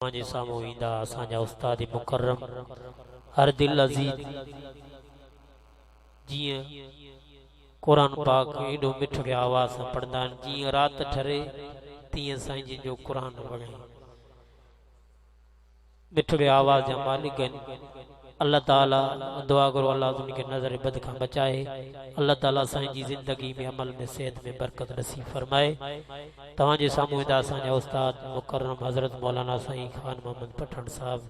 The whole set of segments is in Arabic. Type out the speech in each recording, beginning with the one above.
तव्हांजे साम्हूं ईंदा असांजा उस्ताद मुकर्रम हर दिल अज़ीज़ जीअं क़ुर पाक एॾो मिठड़े आवाज़ सां पढ़ंदा आहिनि, जीअं राति ठरे तीअं साईं जिन जो क़ुर वणे। मिठड़े आवाज़ जा मालिक आहिनि। अल्लाह ताला दुआ करो अल्लाह उनखे नज़र बद खां बचाए। अल्लाह ताला साईं जी ज़िंदगी में अमल में सेहत में बरकत नसीब फरमाए। तव्हांजे साम्हूं ईंदा असांजा उस्ताद मुकर्रम हज़रत मौलाना साईं खान मोहम्मद पठान साहब,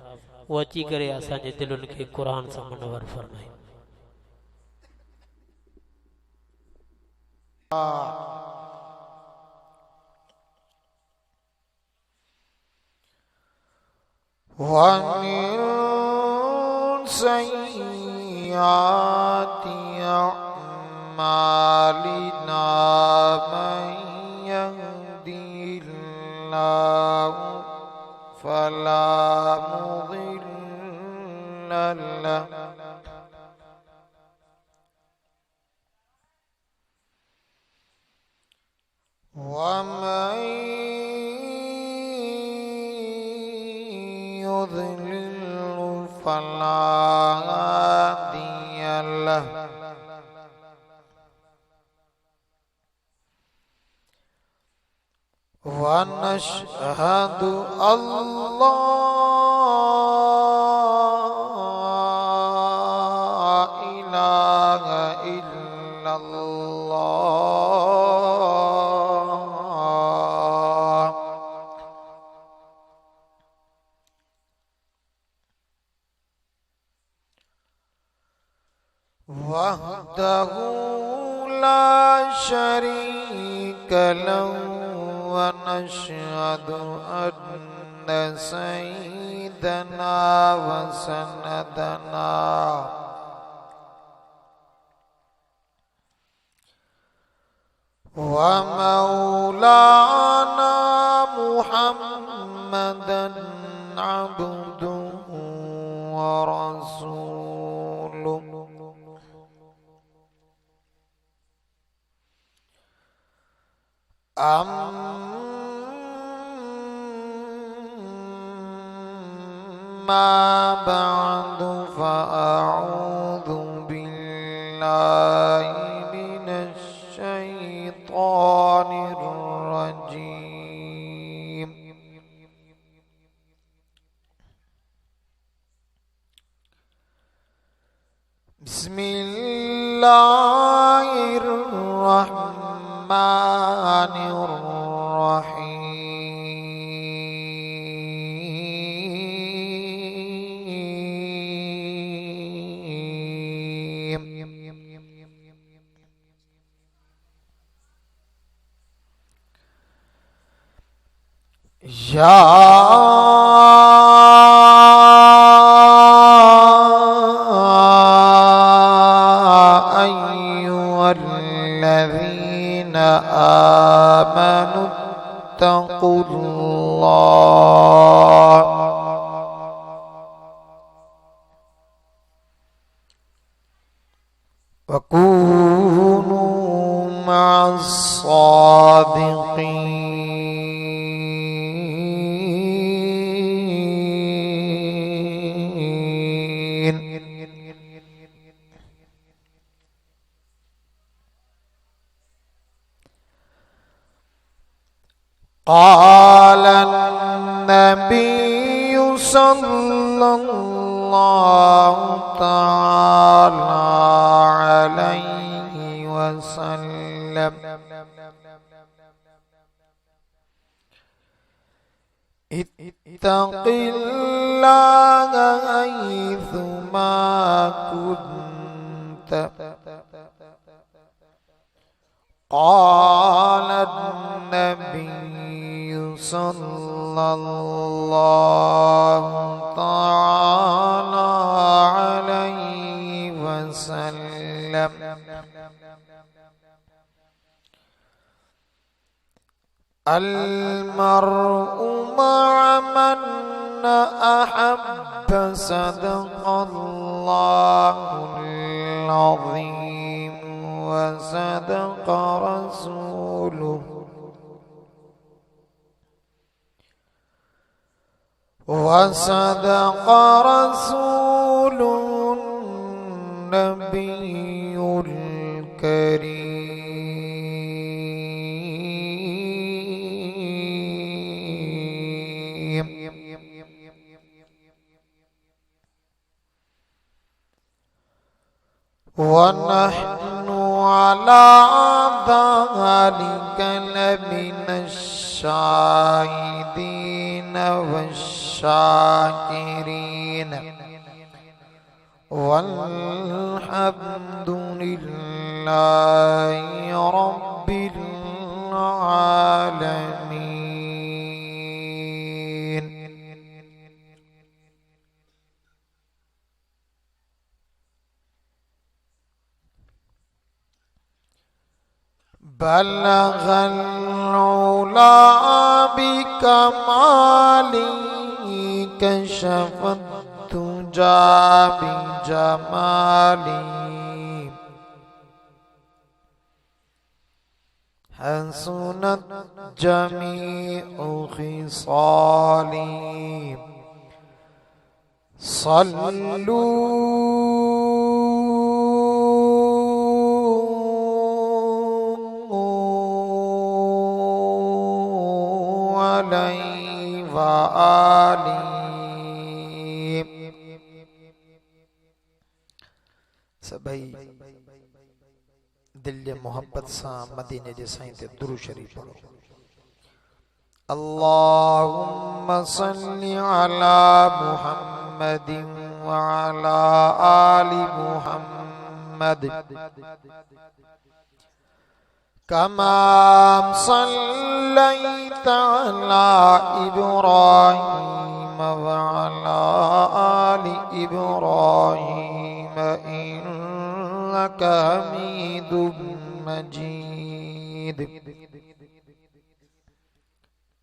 वो अची करे असांजे दिलुनि खे क़ुर सां मुनव्वर फरमाए। ومن سيئات أعمالنا من يهده الله فلا مضل له ومن يضلل فلا هادي له ونشهد أن لا إله إلا الله وحده لا شريك له ونشهد أن سيدنا وسندنا ومولانا محمدا عبده ورسوله أما بعد فأعوذ بالله من الشيطان الرجيم. بسم الله الرحمن الرحيم. يا أيها الذين آمنوا اتقوا الله وكونوا مع الصادقين. قال النبي صلى الله تعالى عليه وسلم اتق الله حيثما كنت. قال النبي صلى الله تعالى عليه وسلم المرء مع من أحب. صدق الله العظيم وصدق رسوله وصدق رسول النبي الكريم ونحن على ذلك لمن الشاهدين والشاكرين والحمد لله رب العالمين. بلغ العلا بكماله كشف الدجى بجماله حسنت جميع خصاله صلوا عليه وآله. سبھی دل محبت سا مدینے جے سائیں تے درود شریف پڑھو. اللهم صل على محمد وعلى آل محمد كما صليت على إبراهيم وعلى آل إبراهيم إنك حميد مجيد.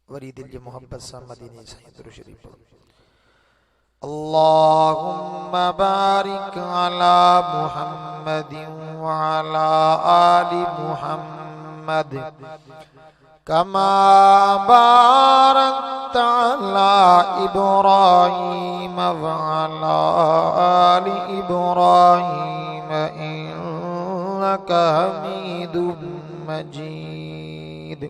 وری دل جی محبت سا مدینے سائیں درود شریف پڑھو. اللهم بارك على محمد وعلى آل محمد كما باركت على إبراهيم وعلى آل إبراهيم إنك حميد مجيد.